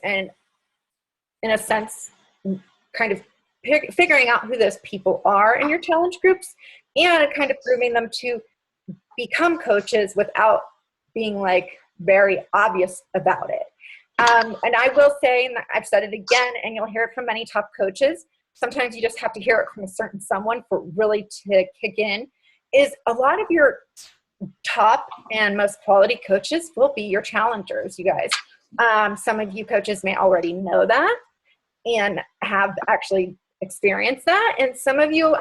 and in a sense, kind of figuring out who those people are in your challenge groups and kind of grooming them to become coaches without being like very obvious about it. And I will say, and I've said it again, and you'll hear it from many top coaches, sometimes you just have to hear it from a certain someone for really to kick in, is a lot of your top and most quality coaches will be your challengers, you guys. Some of you coaches may already know that and have actually experienced that. And some of you,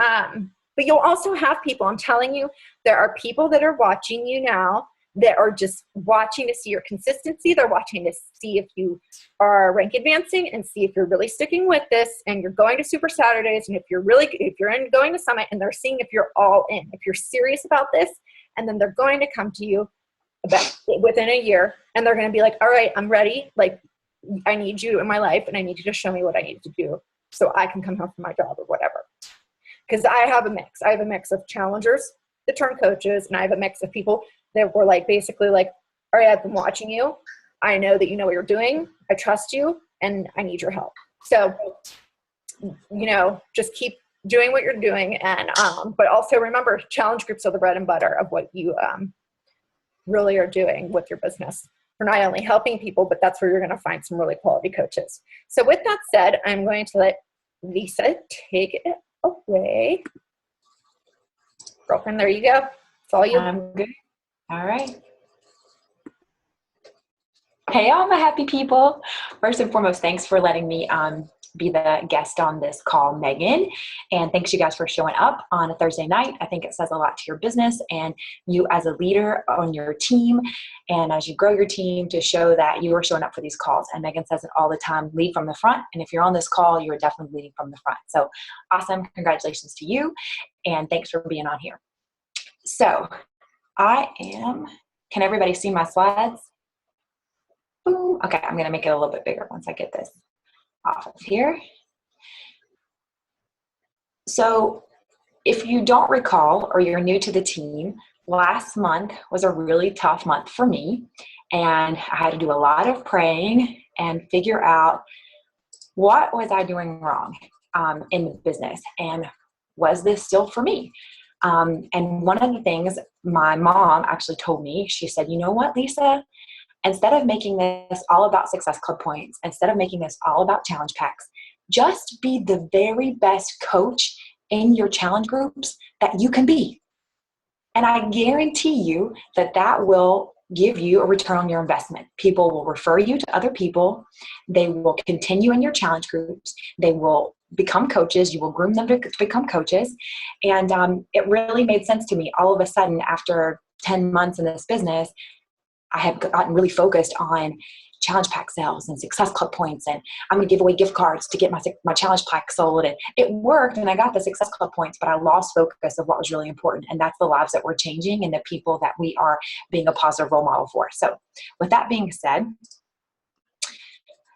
but you'll also have people, I'm telling you, there are people that are watching you now that are just watching to see your consistency. They're watching to see if you are rank advancing and see if you're really sticking with this and you're going to Super Saturdays, and if you're going to Summit, and they're seeing if you're all in, if you're serious about this, and then they're going to come to you within a year and they're going to be like, all right, I'm ready. Like, I need you in my life and I need you to show me what I need to do so I can come home from my job or whatever. Because I have a mix. I have a mix of challengers that turn coaches, and I have a mix of people that were like, basically like, all right, I've been watching you. I know that you know what you're doing. I trust you and I need your help. So, just keep doing what you're doing. And, but also remember, challenge groups are the bread and butter of what you really are doing with your business. For not only helping people, but that's where you're going to find some really quality coaches. So with that said, I'm going to let Lisa take it away. Girlfriend, there you go. It's all you. I'm good. All right. Hey, all my happy people. First and foremost, thanks for letting me be the guest on this call, Megan. And thanks you guys for showing up on a Thursday night. I think it says a lot to your business and you as a leader on your team. And as you grow your team, to show that you are showing up for these calls. And Megan says it all the time, lead from the front. And if you're on this call, you're definitely leading from the front. So awesome. Congratulations to you. And thanks for being on here. So can everybody see my slides? Boom. Okay, I'm going to make it a little bit bigger once I get this off of here. So if you don't recall, or you're new to the team, last month was a really tough month for me. And I had to do a lot of praying and figure out what was I doing wrong in the business, and was this still for me? And one of the things my mom actually told me, she said, you know what, Lisa, instead of making this all about Success Club points, instead of making this all about challenge packs, just be the very best coach in your challenge groups that you can be. And I guarantee you that that will give you a return on your investment. People will refer you to other people. They will continue in your challenge groups. They will become coaches. You will groom them to become coaches. And it really made sense to me. All of a sudden, after 10 months in this business, I had gotten really focused on challenge pack sales and Success Club points, and I'm going to give away gift cards to get my challenge pack sold. And it worked, and I got the Success Club points, but I lost focus of what was really important. And that's the lives that we're changing and the people that we are being a positive role model for. So with that being said,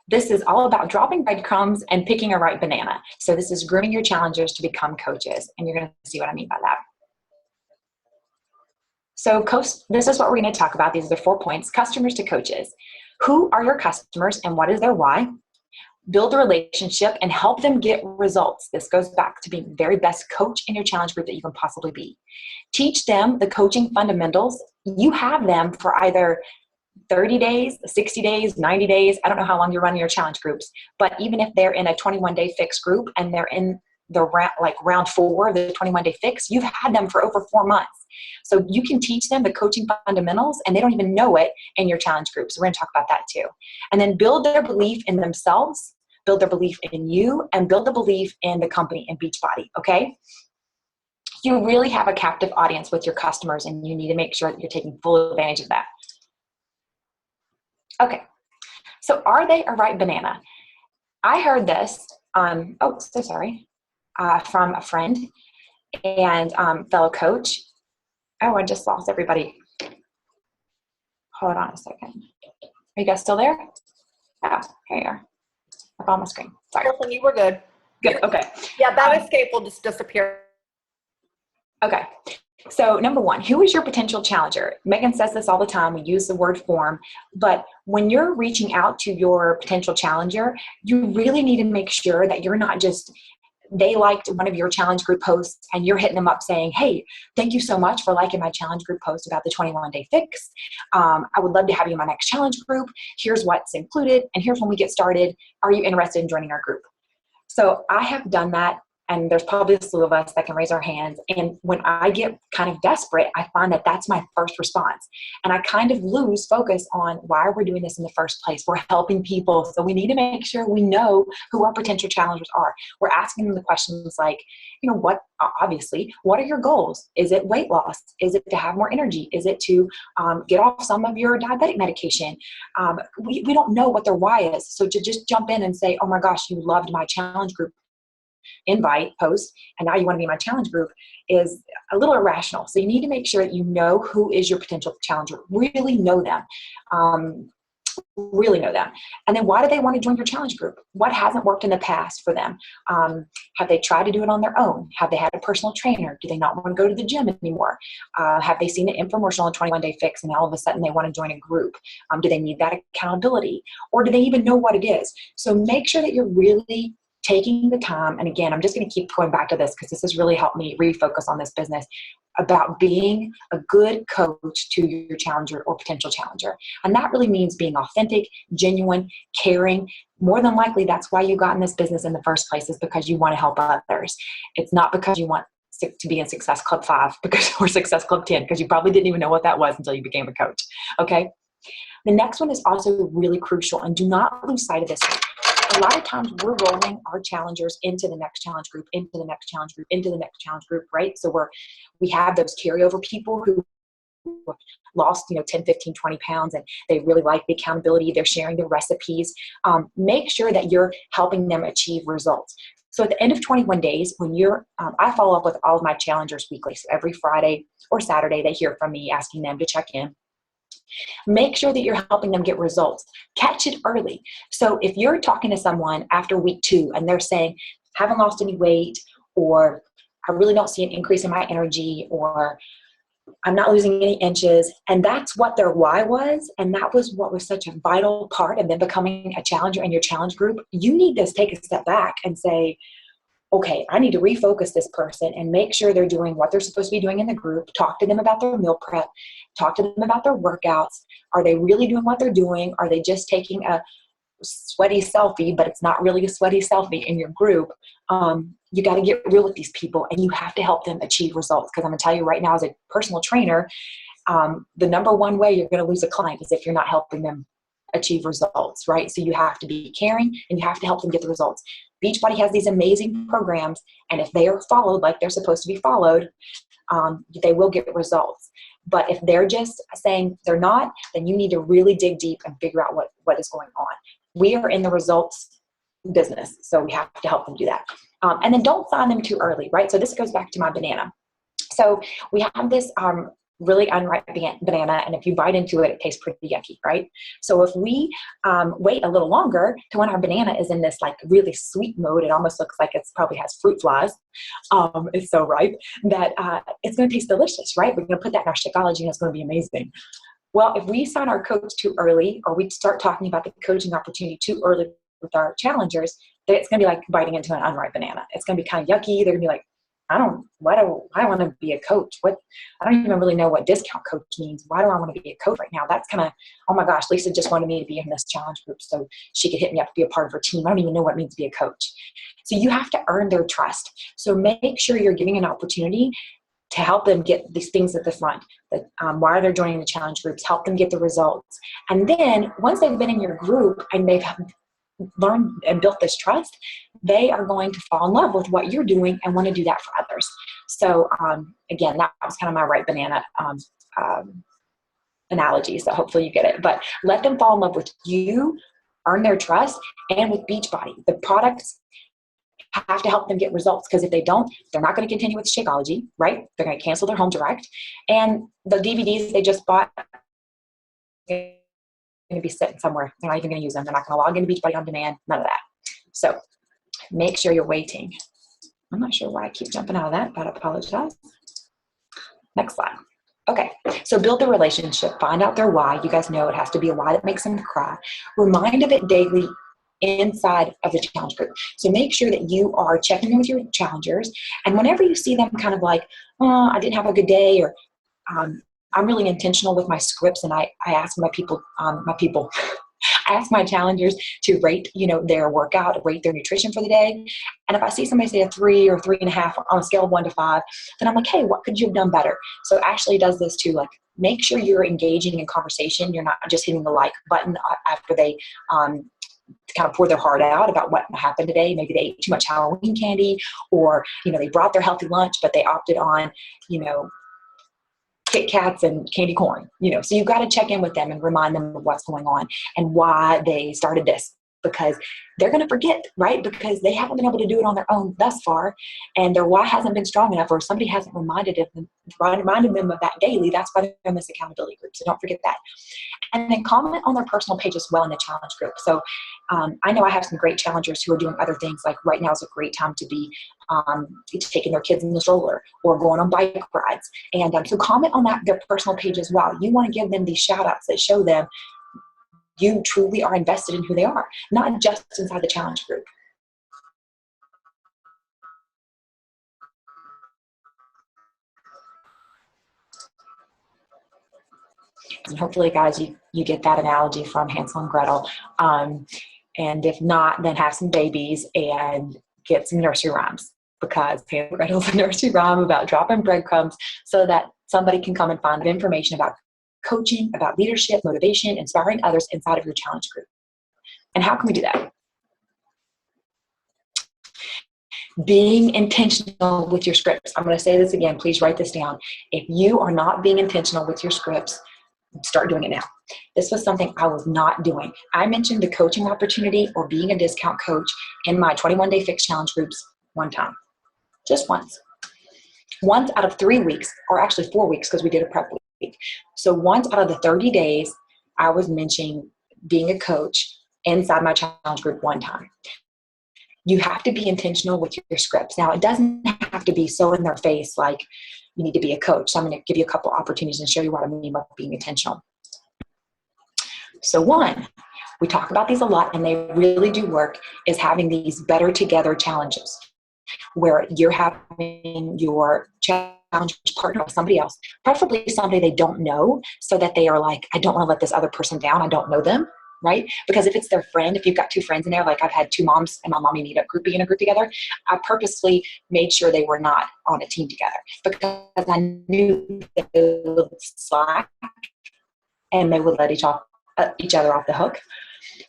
this is all about dropping breadcrumbs and picking a right banana. So this is grooming your challengers to become coaches. And you're going to see what I mean by that. So this is what we're going to talk about. These are the 4 points: customers to coaches. Who are your customers and what is their why? Build a relationship and help them get results. This goes back to being the very best coach in your challenge group that you can possibly be. Teach them the coaching fundamentals. You have them for either 30 days, 60 days, 90 days. I don't know how long you're running your challenge groups, but even if they're in a 21-day fixed group and they're in the round 4 of the 21-day fix, you've had them for over 4 months. So you can teach them the coaching fundamentals and they don't even know it in your challenge group. So we're going to talk about that too. And then build their belief in themselves, build their belief in you, and build the belief in the company and Beachbody, okay? You really have a captive audience with your customers and you need to make sure that you're taking full advantage of that. Okay, so are they a right banana? I heard this, from a friend and fellow coach. Oh, I just lost everybody. Hold on a second. Are you guys still there? Yeah, here you are. Up on my screen. Sorry. You were good. Good, okay. Yeah, that escape will just disappear. Okay. So number one, who is your potential challenger? Megan says this all the time. We use the word form, but when you're reaching out to your potential challenger, you really need to make sure that you're not just, they liked one of your challenge group posts and you're hitting them up saying, hey, thank you so much for liking my challenge group post about the 21-day fix. I would love to have you in my next challenge group. Here's what's included and here's when we get started. Are you interested in joining our group? So I have done that, and there's probably a slew of us that can raise our hands. And when I get kind of desperate, I find that that's my first response. And I kind of lose focus on why are we doing this in the first place? We're helping people. So we need to make sure we know who our potential challengers are. We're asking them the questions like, you know, obviously, what are your goals? Is it weight loss? Is it to have more energy? Is it to get off some of your diabetic medication? We don't know what their why is. So to just jump in and say, oh my gosh, you loved my challenge group invite post and now you want to be in my challenge group is a little irrational. So you need to make sure that you know who is your potential challenger, really know them. Really know them. And then why do they want to join your challenge group? What hasn't worked in the past for them? Have they tried to do it on their own? Have they had a personal trainer? Do they not want to go to the gym anymore? Have they seen an infomercial on 21-day fix and all of a sudden they want to join a group? Do they need that accountability? Or do they even know what it is? So make sure that you're really taking the time. And again, I'm just going to keep going back to this because this has really helped me refocus on this business about being a good coach to your challenger or potential challenger. And that really means being authentic, genuine, caring. More than likely, that's why you got in this business in the first place, is because you want to help others. It's not because you want to be in Success Club 5 or Success Club 10, because you probably didn't even know what that was until you became a coach. Okay. The next one is also really crucial, and do not lose sight of this one. A lot of times we're rolling our challengers into the next challenge group, into the next challenge group, into the next challenge group, right? So we have those carryover people who lost, 10, 15, 20 pounds, and they really like the accountability. They're sharing their recipes. Make sure that you're helping them achieve results. So at the end of 21 days, when I follow up with all of my challengers weekly. So every Friday or Saturday, they hear from me asking them to check in. Make sure that you're helping them get results. Catch it early. So if you're talking to someone after week 2 and they're saying, haven't lost any weight, or I really don't see an increase in my energy, or I'm not losing any inches, and that's what their why was, and that was what was such a vital part of them becoming a challenger in your challenge group, you need to take a step back and say, okay, I need to refocus this person and make sure they're doing what they're supposed to be doing in the group. Talk to them about their meal prep. Talk to them about their workouts. Are they really doing what they're doing? Are they just taking a sweaty selfie, but it's not really a sweaty selfie in your group? You got to get real with these people, and you have to help them achieve results. Because I'm going to tell you right now, as a personal trainer, the number one way you're going to lose a client is if you're not helping them achieve results, right? So you have to be caring and you have to help them get the results. Beachbody has these amazing programs, and if they are followed like they're supposed to be followed, they will get results. But if they're just saying they're not, then you need to really dig deep and figure out what is going on. We are in the results business, so we have to help them do that. And then don't sign them too early, right? So this goes back to my banana. So we have this really unripe banana, and if you bite into it, it tastes pretty yucky, right? So if we wait a little longer to when our banana is in this like really sweet mode, it almost looks like it probably has fruit flies. It's so ripe that it's going to taste delicious, right? We're going to put that in our Shakeology and it's going to be amazing. Well, if we sign our coach too early, or we start talking about the coaching opportunity too early with our challengers, it's going to be like biting into an unripe banana. It's going to be kind of yucky. They're going to be like, I want to be a coach. I don't even really know what discount coach means. Why do I want to be a coach right now? That's kind of, oh my gosh, Lisa just wanted me to be in this challenge group so she could hit me up to be a part of her team. I don't even know what it means to be a coach. So you have to earn their trust. So make sure you're giving an opportunity to help them get these things at the front. Why they're joining the challenge groups, help them get the results. And then once they've been in your group and they've learned and built this trust, they are going to fall in love with what you're doing and want to do that for others. So again, that was kind of my ripe banana analogy. So hopefully you get it. But let them fall in love with you, earn their trust, and with Beachbody. The products have to help them get results, because if they don't, they're not going to continue with Shakeology, right? They're going to cancel their home direct. And the DVDs they just bought going to be sitting somewhere. They're not even going to use them. They're not going to log into Beachbody on demand, none of that. So make sure you're waiting. I'm not sure why I keep jumping out of that, but I apologize. Next slide. Okay, so build the relationship, find out their why. You guys know it has to be a why that makes them cry. Remind of it daily inside of the challenge group. So make sure that you are checking in with your challengers. And whenever you see them kind of like, oh, I didn't have a good day, or I'm really intentional with my scripts, and I ask I ask my challengers to rate, their workout, rate their nutrition for the day. And if I see somebody say a 3 or 3.5 on a scale of 1 to 5, then I'm like, hey, what could you have done better? So Ashley does this too, like make sure you're engaging in conversation. You're not just hitting the like button after they kind of pour their heart out about what happened today. Maybe they ate too much Halloween candy, or, they brought their healthy lunch, but they opted on, Kit Kats and candy corn, so you've got to check in with them and remind them of what's going on and why they started this, because they're going to forget, right? Because they haven't been able to do it on their own thus far, and their why hasn't been strong enough, or somebody hasn't reminded them of that daily. That's why they're in this accountability group. So don't forget that. And then comment on their personal page as well in the challenge group. So I know I have some great challengers who are doing other things, like right now is a great time to be taking their kids in the stroller or going on bike rides. And so comment on their personal page as well. You want to give them these shout outs that show them you truly are invested in who they are, not just inside the challenge group. And hopefully, guys, you get that analogy from Hansel and Gretel. And if not, then have some babies and get some nursery rhymes, because Hansel and Gretel's a nursery rhyme about dropping breadcrumbs so that somebody can come and find information about coaching, about leadership, motivation, inspiring others inside of your challenge group. And how can we do that? Being intentional with your scripts. I'm going to say this again. Please write this down. If you are not being intentional with your scripts, start doing it now. This was something I was not doing. I mentioned the coaching opportunity or being a discount coach in my 21-day fix challenge groups one time. Just once. Once out of 3 weeks, or actually 4 weeks, because we did a prep week. So once out of the 30 days, I was mentioning being a coach inside my challenge group one time. You have to be intentional with your scripts. Now, it doesn't have to be so in their face like you need to be a coach. So I'm going to give you a couple opportunities and show you what I mean by being intentional. So one, we talk about these a lot and they really do work, is having these better together challenges where you're having your challenge partner with somebody else, preferably somebody they don't know, so that they are like, I don't want to let this other person down. I don't know them. Right? Because if it's their friend, if you've got 2 friends in there, like I've had 2 moms and my mommy meetup group be in a group together, I purposely made sure they were not on a team together, because I knew that they would slack and they would let each other off the hook.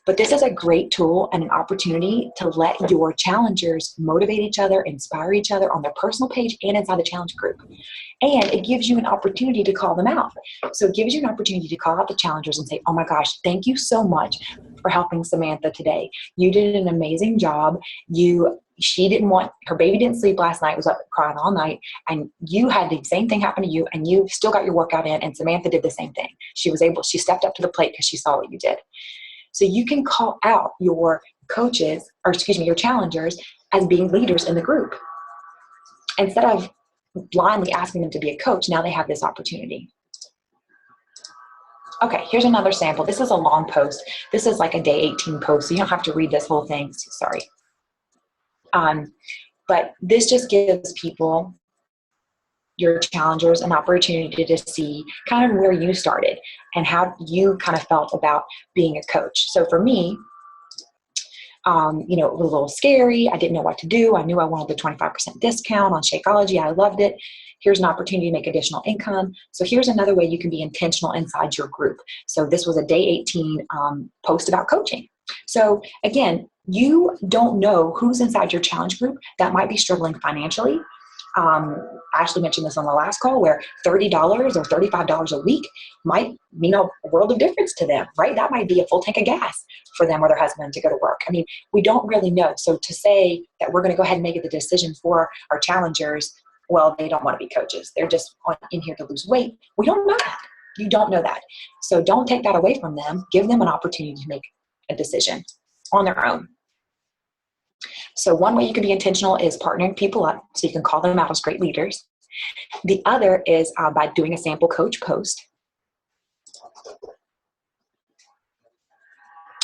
But this is a great tool and an opportunity to let your challengers motivate each other, inspire each other on their personal page and inside the challenge group. And it gives you an opportunity to call them out. So it gives you an opportunity to call out the challengers and say, oh my gosh, thank you so much for helping Samantha today. You did an amazing job. Her baby didn't sleep last night, was up crying all night, and you had the same thing happen to you, and you still got your workout in, and Samantha did the same thing. She stepped up to the plate because she saw what you did. So you can call out your your challengers as being leaders in the group. Instead of blindly asking them to be a coach, now they have this opportunity. Okay, here's another sample. This is a long post. This is like a day 18 post, so you don't have to read this whole thing. Sorry. But this just gives people, your challengers, an opportunity to see kind of where you started and how you kind of felt about being a coach. So for me, it was a little scary. I didn't know what to do. I knew I wanted the 25% discount on Shakeology. I loved it. Here's an opportunity to make additional income. So here's another way you can be intentional inside your group. So this was a day 18 post about coaching. So again, you don't know who's inside your challenge group that might be struggling financially. Ashley mentioned this on the last call, where $30 or $35 a week might mean a world of difference to them, right? That might be a full tank of gas for them or their husband to go to work. I mean, we don't really know. So to say that we're going to go ahead and make the decision for our challengers, well, they don't want to be coaches. They're just in here to lose weight. We don't know that. You don't know that. So don't take that away from them. Give them an opportunity to make a decision on their own. So one way you can be intentional is partnering people up, so you can call them out as great leaders. The other is by doing a sample coach post.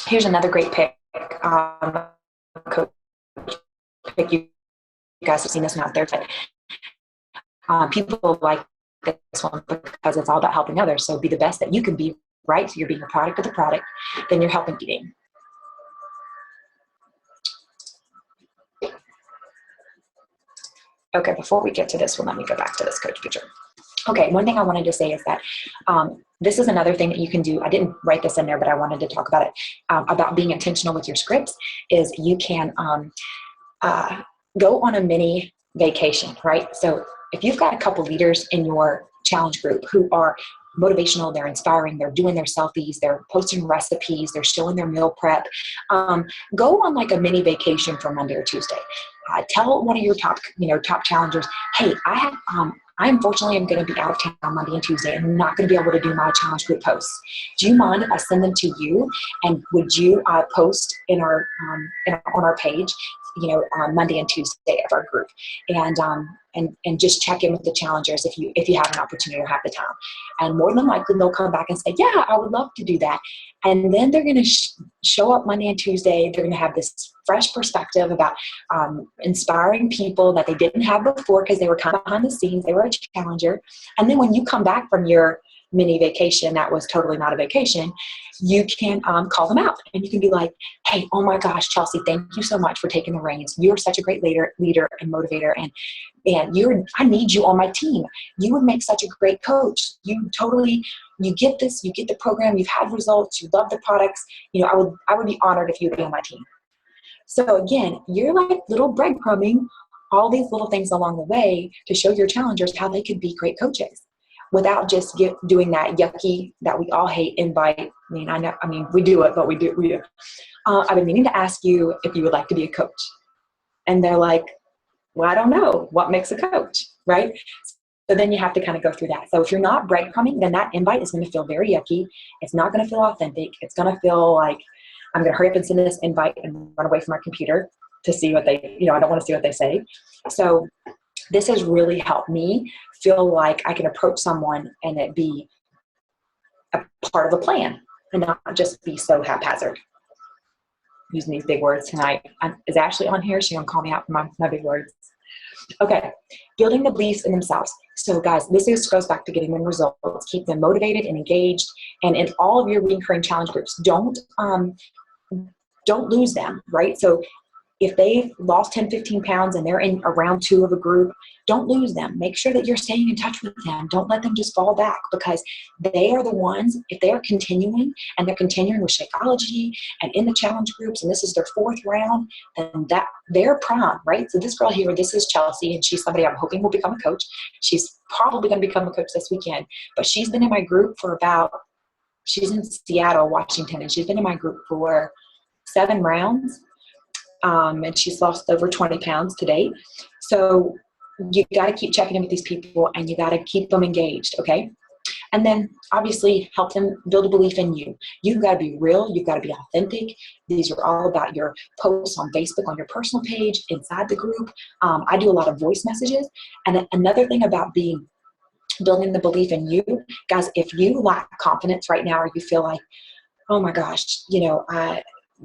Here's another great pick. Coach pick. You guys have seen this one out there. But, people like this one because it's all about helping others. So be the best that you can be, right? So you're being a product of the product, then you're helping eating. Okay, before we get to this one, let me go back to this coach picture. Okay, one thing I wanted to say is that this is another thing that you can do. I didn't write this in there, but I wanted to talk about it, about being intentional with your scripts, is you can go on a mini vacation, right? So if you've got a couple leaders in your challenge group who are motivational, they're inspiring, they're doing their selfies, they're posting recipes, they're showing their meal prep, go on like a mini vacation for Monday or Tuesday. Tell one of your top challengers, hey, I unfortunately am going to be out of town on Monday and Tuesday. I'm not going to be able to do my challenge group posts. Do you mind if I send them to you? And would you post on our page, Monday and Tuesday of our group, and just check in with the challengers if you have an opportunity or have the time. And more than likely they'll come back and say, yeah, I would love to do that. And then they're going to show up Monday and Tuesday. They're going to have this fresh perspective about inspiring people that they didn't have before because they were kind of behind the scenes. They were a challenger. And then when you come back from your mini vacation that was totally not a vacation, you can call them out and you can be like, hey, oh my gosh, Chelsea, thank you so much for taking the reins. You're such a great leader and motivator, and I need you on my team. You would make such a great coach. You get this, you get the program, you've had results, you love the products. I would be honored if you would be on my team. So again, you're like little breadcrumbing all these little things along the way to show your challengers how they could be great coaches, without just doing that yucky that we all hate invite. We do it, but we do. I've been meaning to ask you if you would like to be a coach. And they're like, well, I don't know. What makes a coach, right? So then you have to kind of go through that. So if you're not breadcrumbing, then that invite is going to feel very yucky. It's not going to feel authentic. It's going to feel like I'm going to hurry up and send this invite and run away from our computer to see what they, I don't want to see what they say. So this has really helped me feel like I can approach someone and it be a part of a plan and not just be so haphazard. Using these big words tonight. Is Ashley on here? She gonna call me out for my big words. Okay, building the beliefs in themselves. So guys, this goes back to getting them results. Keep them motivated and engaged. And in all of your recurring challenge groups, don't lose them, right? So if they've lost 10, 15 pounds and they're in a round 2 of a group, don't lose them. Make sure that you're staying in touch with them. Don't let them just fall back, because they are the ones, if they are continuing and they're continuing with Shakeology and in the challenge groups, and this is their 4th round, then that they're prime, right? So this girl here, this is Chelsea, and she's somebody I'm hoping will become a coach. She's probably going to become a coach this weekend, but she's been in my group for she's in Seattle, Washington, and she's been in my group for 7 rounds. And she's lost over 20 pounds to date. So you got to keep checking in with these people and you got to keep them engaged, okay? And then obviously help them build a belief in you. You've got to be real. You've got to be authentic. These are all about your posts on Facebook, on your personal page, inside the group. I do a lot of voice messages. And another thing about building the belief in you, guys, if you lack confidence right now, or you feel like, oh my gosh,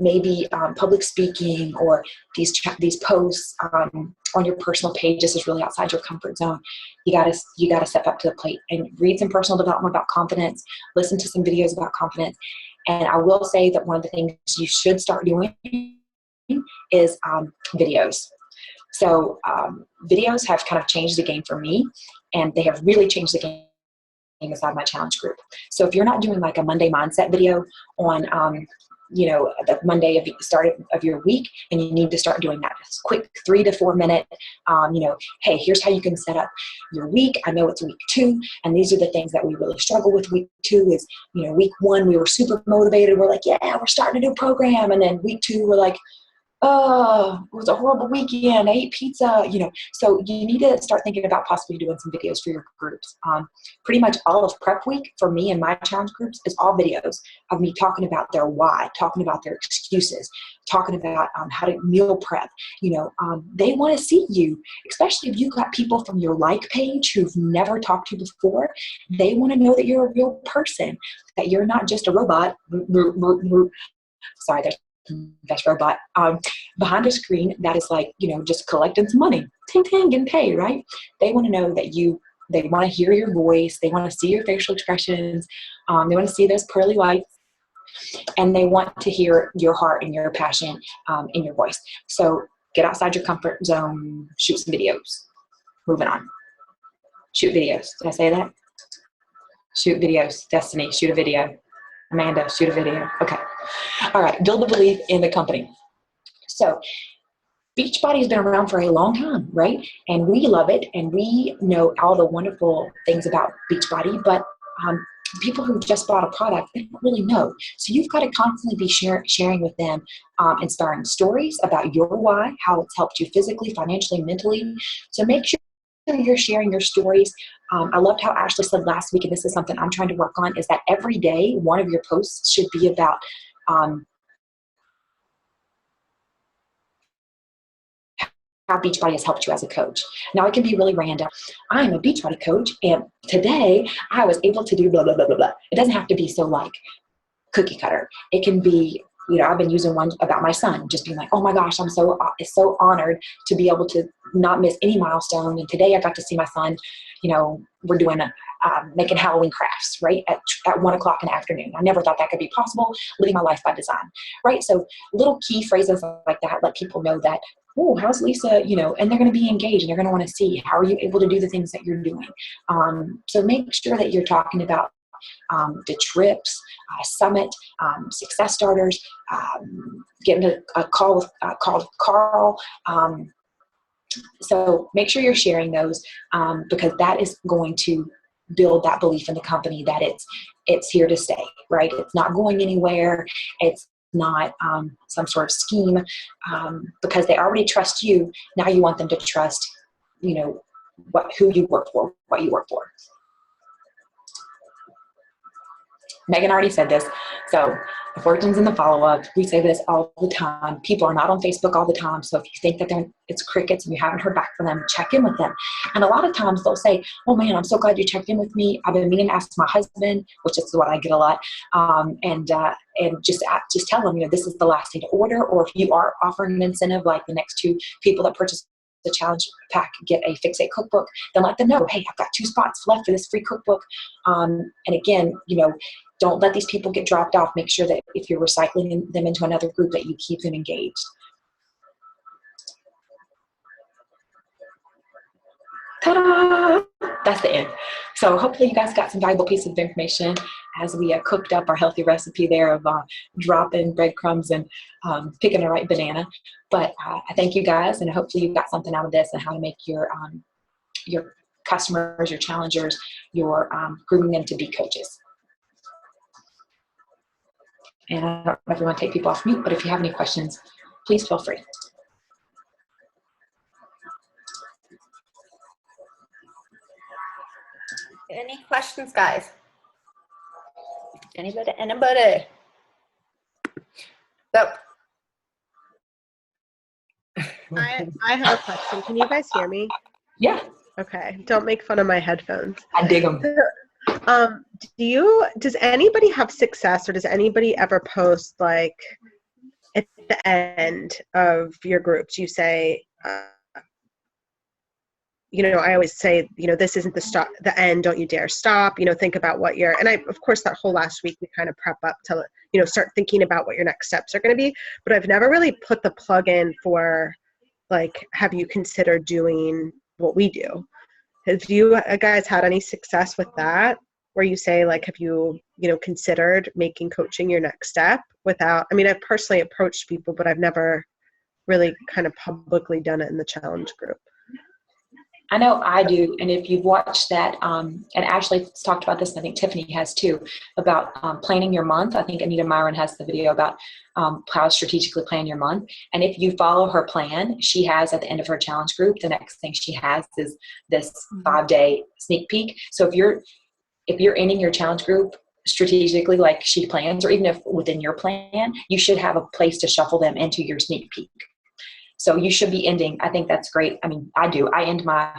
maybe public speaking or these posts on your personal page, this is really outside your comfort zone. You gotta step up to the plate and read some personal development about confidence, listen to some videos about confidence. And I will say that one of the things you should start doing is videos. So videos have kind of changed the game for me, and they have really changed the game inside my challenge group. So if you're not doing like a Monday mindset video on the Monday of the start of your week, and you need to start doing that. It's quick 3 to 4 minute, hey, here's how you can set up your week. I know it's week 2, and these are the things that we really struggle with. Week 2 is, week 1, we were super motivated. We're like, yeah, we're starting a new program. And then week 2, we're like, oh, it was a horrible weekend. I ate pizza, So you need to start thinking about possibly doing some videos for your groups. Pretty much all of prep week for me and my challenge groups is all videos of me talking about their why, talking about their excuses, talking about how to meal prep. They want to see you, especially if you've got people from your like page who've never talked to you before. They want to know that you're a real person, that you're not just a robot. Sorry, there's best robot behind a screen that is like, just collecting some money, ting ting, getting paid, right? They want to know that they want to hear your voice, they want to see your facial expressions, they want to see those pearly whites, and they want to hear your heart and your passion in your voice. So get outside your comfort zone, shoot some videos. Moving on. Shoot videos. Did I say that? Shoot videos. Destiny, shoot a video. Amanda, shoot a video. Okay. All right. Build the belief in the company. So Beachbody has been around for a long time, right? And we love it. And we know all the wonderful things about Beachbody, but people who just bought a product, they don't really know. So you've got to constantly be sharing with them inspiring stories about your why, how it's helped you physically, financially, mentally. So make sure you're sharing your stories. I loved how Ashley said last week, and this is something I'm trying to work on, is that every day one of your posts should be about how Beachbody has helped you as a coach. Now, it can be really random. I'm a Beachbody coach, and today I was able to do blah, blah, blah, blah, blah. It doesn't have to be so like cookie cutter. It can be, I've been using one about my son, just being like, oh my gosh, I'm so honored to be able to not miss any milestone. And today I got to see my son, we're doing making Halloween crafts, right? At 1:00 in the afternoon. I never thought that could be possible, living my life by design, right? So little key phrases like that let people know that, oh, how's Lisa, and they're going to be engaged and they're going to want to see, how are you able to do the things that you're doing? So make sure that you're talking about the trips, summit, success starters, getting a call with Carl. So make sure you're sharing those because that is going to build that belief in the company that it's here to stay, right? It's not going anywhere. It's not some sort of scheme because they already trust you. Now you want them to trust, who you work for, what you work for. Megan already said this, so the fortune's in the follow-up. We say this all the time. People are not on Facebook all the time, so if you think that it's crickets and you haven't heard back from them, check in with them. And a lot of times they'll say, oh man, I'm so glad you checked in with me. I've been meaning to ask my husband, which is what I get a lot, and just tell them, this is the last day to order, or if you are offering an incentive, like the next 2 people that purchase the challenge pack get a Fix It cookbook, then let them know, hey, I've got 2 spots left for this free cookbook. And again, don't let these people get dropped off. Make sure that if you're recycling them into another group, that you keep them engaged. Ta-da! That's the end. So hopefully you guys got some valuable pieces of information as we cooked up our healthy recipe there of dropping breadcrumbs and picking the right banana. But I thank you guys, and hopefully you got something out of this and how to make your customers, your challengers, your grooming them to be coaches. And I don't know if you want to take people off mute, but if you have any questions, please feel free. Any questions, guys? Anybody? So, I have a question. Can you guys hear me? Yeah. Okay. Don't make fun of my headphones. I dig them. Does anybody have success, or does anybody ever post like at the end of your groups, you say, I always say, this isn't the end, don't you dare stop, think about what and of course that whole last week we kind of prep up to, start thinking about what your next steps are going to be, but I've never really put the plug in for like, have you considered doing what we do? Have you guys had any success with that, where you say, like, have you, considered making coaching your next step without, I've personally approached people, but I've never really kind of publicly done it in the challenge group. I know I do. And if you've watched that, and Ashley's talked about this, and I think Tiffany has too, about planning your month. I think Anita Myron has the video about how to strategically plan your month. And if you follow her plan, she has at the end of her challenge group, the next thing she has is this 5-day sneak peek. So if you're ending your challenge group strategically like she plans, or even if within your plan, you should have a place to shuffle them into your sneak peek. So you should be ending. I think that's great. I mean, I do. I end my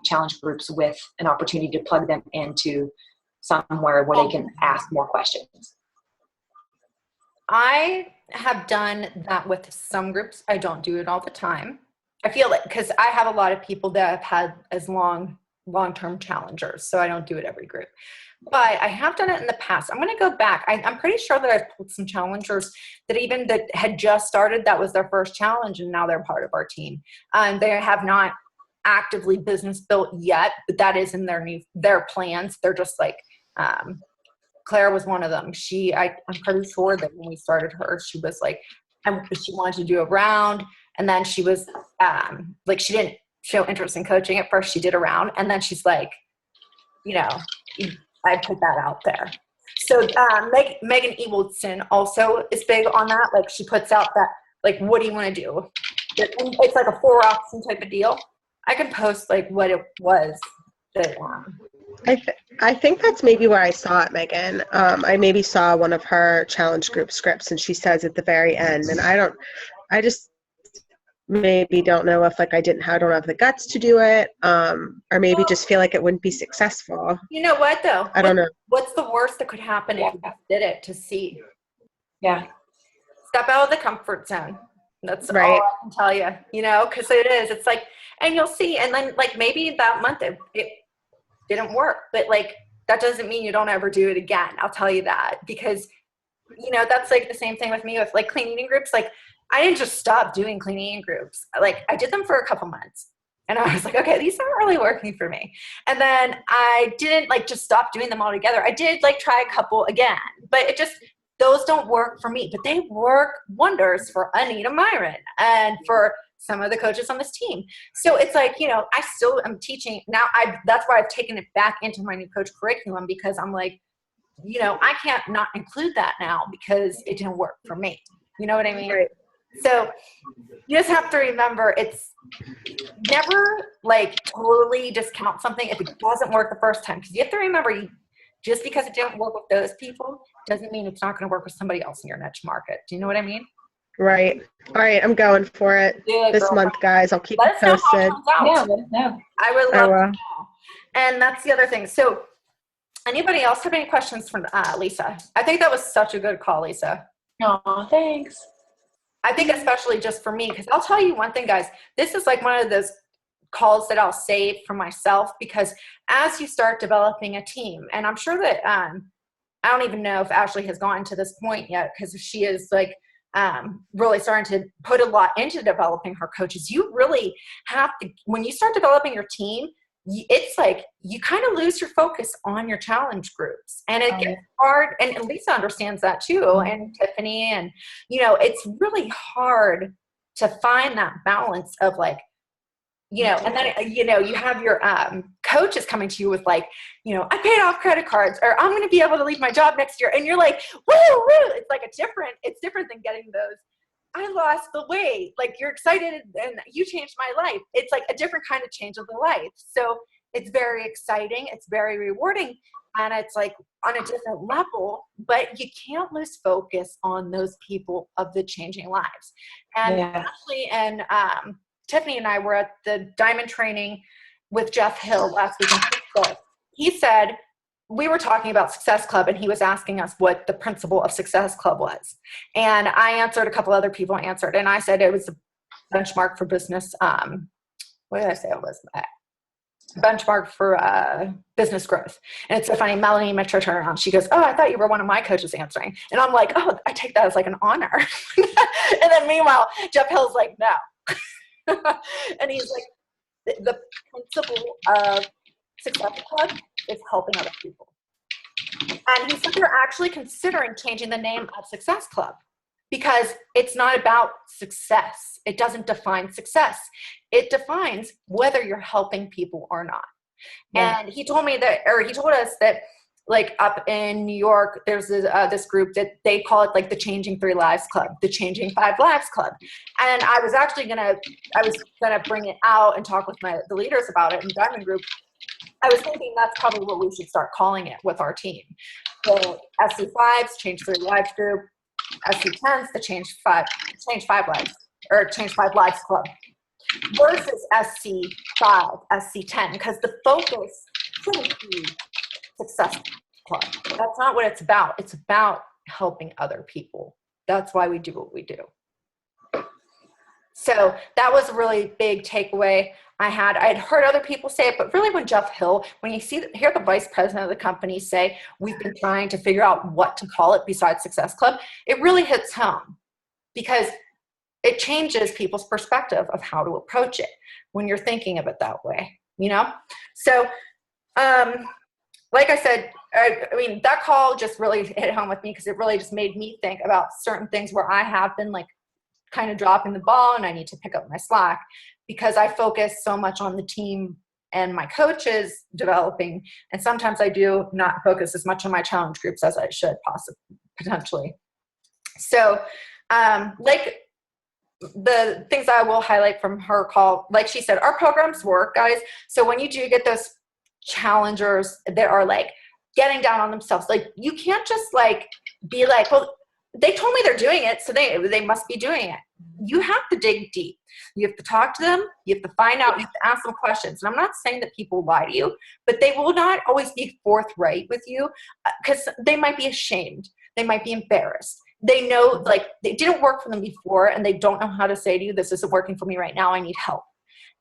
challenge groups with an opportunity to plug them into somewhere where they can ask more questions. I have done that with some groups. I don't do it all the time. I feel like, because I have a lot of people that have had as long-term challengers, so I don't do it every group. But I have done it in the past. I'm going to go back. I'm pretty sure that I've pulled some challengers that had just started. That was their first challenge, and now they're part of our team. They have not actively business built yet, but that is in their plans. They're just like, Claire was one of them. I'm pretty sure that when we started her, she was like, she wanted to do a round, and then she was like, she didn't show interest in coaching at first. She did a round, and then she's like, I put that out there. So Megan Ewaldson also is big on that. Like, she puts out that, like, what do you want to do? It's like a 4-option type of deal. I can post like what it was that I think that's maybe where I saw it, Megan. I maybe saw one of her challenge group scripts, and she says at the very end, and I just maybe don't know if like I don't have the guts to do it, or maybe just feel like it wouldn't be successful. You know what though? I don't know. What's the worst that could happen if you just did it to see? Yeah. Step out of the comfort zone. That's right. all I can tell you, because it's like, and you'll see, and then like maybe that month it didn't work, but like that doesn't mean you don't ever do it again. I'll tell you that, because that's like the same thing with me with like clean eating groups. Like, I didn't just stop doing clean eating groups. Like, I did them for a couple months, and I was like, okay, these aren't really working for me. And then I didn't like just stop doing them altogether. I did like try a couple again, but those don't work for me, but they work wonders for Anita Myron and for some of the coaches on this team. So it's like, I still am teaching now. That's why I've taken it back into my new coach curriculum, because I'm like, I can't not include that now because it didn't work for me. You know what I mean? Right. So you just have to remember, it's never like totally discount something if it doesn't work the first time. Because you have to remember, just because it didn't work with those people doesn't mean it's not going to work with somebody else in your niche market. Do you know what I mean? Right. All right. I'm going for it this month, guys. I'll keep you posted. Let us know how it comes out. Yeah, let us know. I would love to know. And that's the other thing. So anybody else have any questions for Lisa? I think that was such a good call, Lisa. Oh, thanks. I think especially just for me, because I'll tell you one thing, guys. This is like one of those calls that I'll save for myself, because as you start developing a team, and I'm sure that I don't even know if Ashley has gotten to this point yet, because she is like really starting to put a lot into developing her coaches. You really have to, when you start developing your team, it's like you kind of lose your focus on your challenge groups, and it gets hard. And Lisa understands that too, and Tiffany, and it's really hard to find that balance of like, and then you have your coaches coming to you with like, I paid off credit cards, or I'm going to be able to leave my job next year, and you're like, woo woo. It's like it's different than getting those, I lost the weight. Like, you're excited and you changed my life. It's like a different kind of change of the life. So it's very exciting. It's very rewarding. And it's like on a different level, but you can't lose focus on those people of the changing lives. And Ashley and Tiffany and I were at the Diamond training with Jeff Hill last week. He said, we were talking about Success Club, and he was asking us what the principle of Success Club was. And I answered, a couple other people answered, and I said it was a benchmark for business. What did I say it was? Benchmark for business growth. And it's so funny, Melanie Mitchell turned around. She goes, oh, I thought you were one of my coaches answering. And I'm like, oh, I take that as like an honor. And then meanwhile, Jeff Hill's like, no. And he's like, the principle of Success Club is helping other people. And he said they're actually considering changing the name of Success Club because it's not about success. It doesn't define success. It defines whether you're helping people or not. Yeah. And he told us that, like, up in New York, there's this group that they call it like the Changing 3 Lives Club, the Changing 5 Lives Club. And I was gonna bring it out and talk with the leaders about it in Diamond Group. I was thinking that's probably what we should start calling it with our team. So SC5s, Change 3 Lives Group, SC10s, the Change 5 Lives, or Change 5 Lives Club, versus SC5, SC10, because the focus shouldn't be success club. That's not what it's about. It's about helping other people. That's why we do what we do. So that was a really big takeaway I had heard other people say it, but really when Jeff Hill, when you hear the vice president of the company say, we've been trying to figure out what to call it besides Success Club, it really hits home, because it changes people's perspective of how to approach it when you're thinking of it that way, you know? So, like I said, I mean, that call just really hit home with me, because it really just made me think about certain things where I have been like kind of dropping the ball and I need to pick up my slack, because I focus so much on the team and my coaches developing. And sometimes I do not focus as much on my challenge groups as I should potentially. So, like the things I will highlight from her call, like she said, our programs work, guys. So when you do get those challengers that are like getting down on themselves, like you can't just like be like, well, they told me they're doing it, so they must be doing it. You have to dig deep. You have to talk to them. You have to find out. You have to ask them questions. And I'm not saying that people lie to you, but they will not always be forthright with you, because they might be ashamed. They might be embarrassed. They know, like, it didn't work for them before, and they don't know how to say to you, this isn't working for me right now. I need help.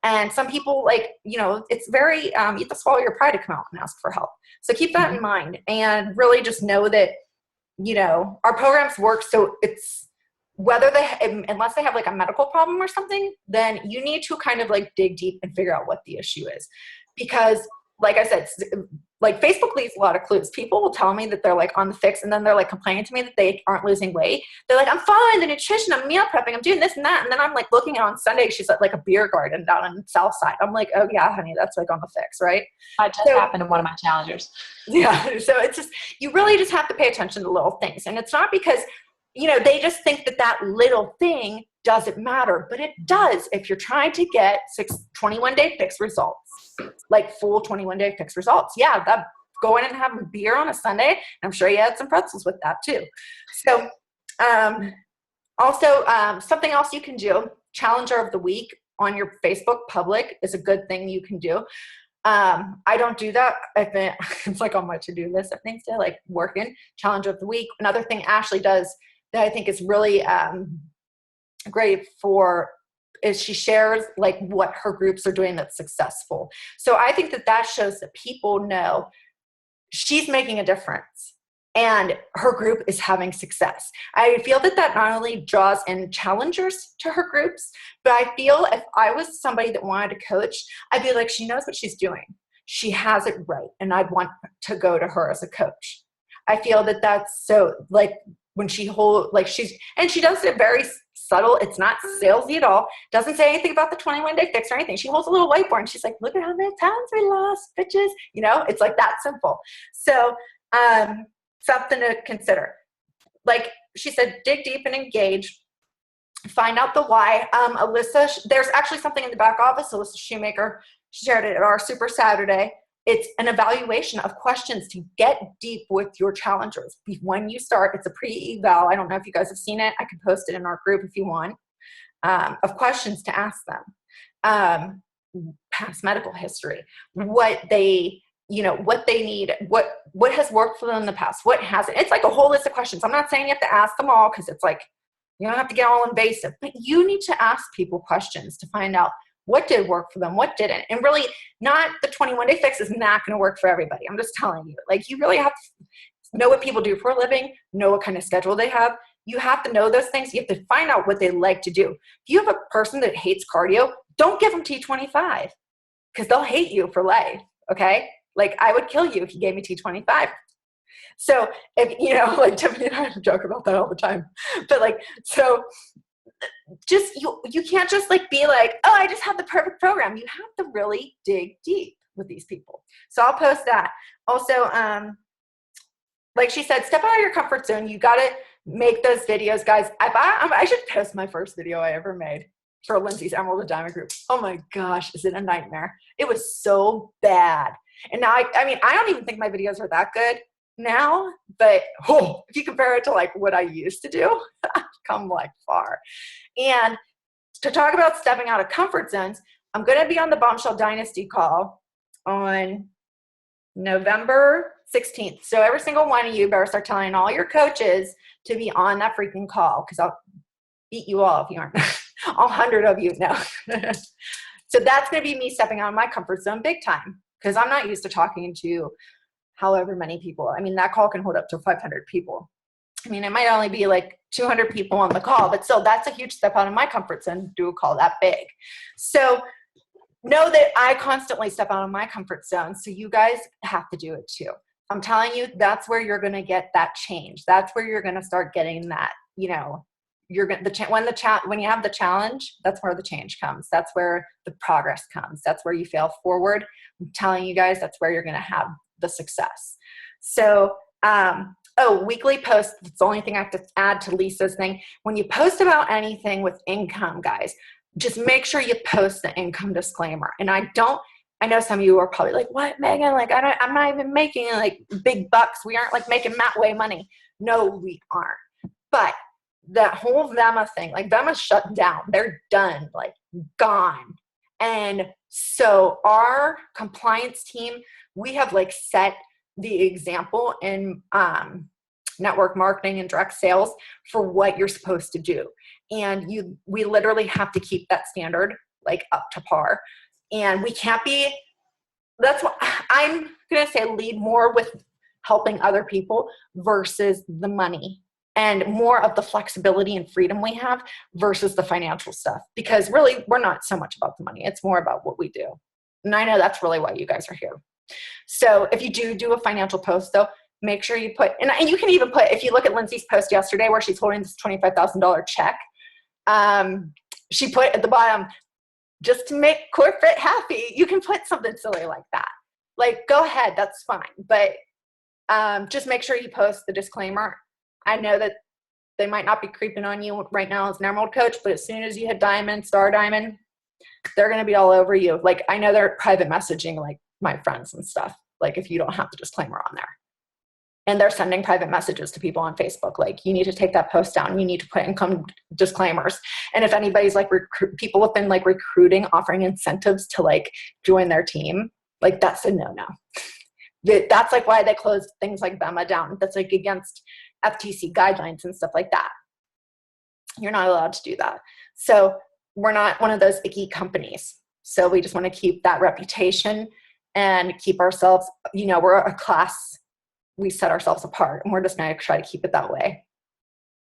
And some people, like, you know, it's very, you have to swallow your pride to come out and ask for help. So keep that in mind, and really just know that, you know, our programs work. So it's whether unless they have like a medical problem or something, then you need to kind of like dig deep and figure out what the issue is. Because like I said, like Facebook leaves a lot of clues. People will tell me that they're like on the fix, and then they're like complaining to me that they aren't losing weight. They're like, I'm following the nutrition, I'm meal prepping, I'm doing this and that. And then I'm like looking on Sunday, she's at like a beer garden down on the south side. I'm like, oh yeah, honey, that's like on the fix, right? That just happened to one of my challengers. Yeah. So it's just, you really just have to pay attention to little things. And it's not because, you know, they just think that that little thing doesn't matter, but it does if you're trying to get 21-day fix results. Like full 21-day fixed results. Yeah, that go in and have a beer on a Sunday. I'm sure you had some pretzels with that too. So also something else you can do, Challenger of the Week on your Facebook public is a good thing you can do. I don't do that. It's like on my to-do list of things to like working. Challenger of the Week. Another thing Ashley does that I think is really great for is she shares like what her groups are doing that's successful. So I think that shows that people know she's making a difference and her group is having success. I feel that not only draws in challengers to her groups, but I feel if I was somebody that wanted to coach, I'd be like, she knows what she's doing. She has it right. And I'd want to go to her as a coach. I feel that that's so like when she she does it very subtle. It's not salesy at all. Doesn't say anything about the 21-day fix or anything. She holds a little whiteboard and she's like, look at how many pounds we lost, bitches. You know, it's like that simple. So something to consider. Like she said, dig deep and engage. Find out the why. Alyssa, there's actually something in the back office. Alyssa Shoemaker shared it at our Super Saturday. It's an evaluation of questions to get deep with your challengers. When you start, it's a pre-eval. I don't know if you guys have seen it. I can post it in our group if you want, of questions to ask them. Past medical history, what they need, what has worked for them in the past, what hasn't. It's like a whole list of questions. I'm not saying you have to ask them all because it's like, you don't have to get all invasive, but you need to ask people questions to find out what did work for them, what didn't. And really not the 21-day fix is not going to work for everybody. I'm just telling you, like you really have to know what people do for a living, know what kind of schedule they have. You have to know those things. You have to find out what they like to do. If you have a person that hates cardio, don't give them T25 because they'll hate you for life. Okay. Like I would kill you if you gave me T25. So if, you know, like Tiffany and I joke about that all the time, but like, so just, you can't just like be like, oh, I just have the perfect program. You have to really dig deep with these people. So I'll post that. Also, like she said, step out of your comfort zone. You got to make those videos, guys. I should post my first video I ever made for Lindsay's Emerald and Diamond group. Oh my gosh, is it a nightmare? It was so bad. And now, I mean, I don't even think my videos are that good now, but if you compare it to like what I used to do, I've come like far. And to talk about stepping out of comfort zones, I'm going to be on the Bombshell Dynasty call on November 16th. So every single one of you better start telling all your coaches to be on that freaking call, because I'll beat you all if you aren't. All 100 of you know. So that's going to be me stepping out of my comfort zone big time, because I'm not used to talking to however many people. I mean, that call can hold up to 500 people. I mean, it might only be like 200 people on the call, but still, that's a huge step out of my comfort zone to do a call that big. So know that I constantly step out of my comfort zone, so you guys have to do it too. I'm telling you, that's where you're going to get that change. That's where you're going to start getting that, you know, you're going to, when you have the challenge, that's where the change comes. That's where the progress comes. That's where you fail forward. I'm telling you guys, that's where you're going to have the success. So, weekly posts. That's the only thing I have to add to Lisa's thing. When you post about anything with income, guys, just make sure you post the income disclaimer. And I know some of you are probably like, what, Megan? Like, I'm not even making like big bucks. We aren't like making Matway money. No, we aren't. But that whole Vema thing, like Vema's shut down. They're done, like gone. And so our compliance team, we have like set the example in network marketing and direct sales for what you're supposed to do. And we literally have to keep that standard like up to par. And we can't be, that's what I'm going to say, lead more with helping other people versus the money, and more of the flexibility and freedom we have versus the financial stuff. Because really, we're not so much about the money. It's more about what we do. And I know that's really why you guys are here. So if you do a financial post though, make sure you put, and you can even put, if you look at Lindsay's post yesterday where she's holding this $25,000 check, she put at the bottom, just to make corporate happy. You can put something silly like that. Like, go ahead, that's fine. But just make sure you post the disclaimer. I know that they might not be creeping on you right now as an Emerald coach, but as soon as you hit Diamond, Star Diamond, they're going to be all over you. Like, I know they're private messaging like my friends and stuff, like if you don't have the disclaimer on there. And they're sending private messages to people on Facebook, like, you need to take that post down. You need to put income disclaimers. And if anybody's like, people have been like recruiting, offering incentives to like join their team, like that's a no-no. That's like why they closed things like Vema down. That's like against FTC guidelines and stuff like that. You're not allowed to do that. So we're not one of those icky companies. So we just want to keep that reputation and keep ourselves, you know, we're a class. We set ourselves apart, and we're just going to try to keep it that way.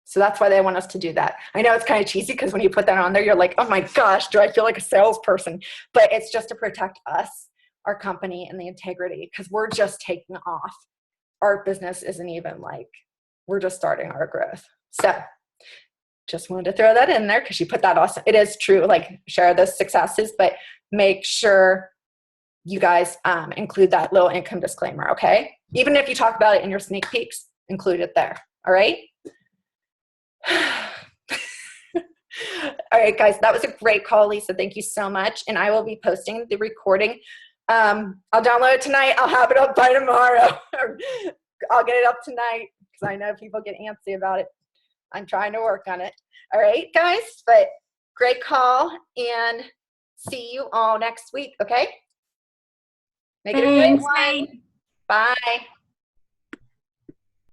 So that's why they want us to do that. I know it's kind of cheesy because when you put that on there, you're like, oh my gosh, do I feel like a salesperson? But it's just to protect us, our company, and the integrity, because we're just taking off. Our business isn't even like, we're just starting our growth. So just wanted to throw that in there because you put that awesome. It is true, like share those successes, but make sure you guys include that little income disclaimer, okay? Even if you talk about it in your sneak peeks, include it there, all right? All right, guys, that was a great call, Lisa. Thank you so much. And I will be posting the recording. I'll download it tonight. I'll have it up by tomorrow. I'll get it up tonight because I know people get antsy about it. I'm trying to work on it. All right, guys, but great call, and see you all next week, okay? Make it a great one. Bye.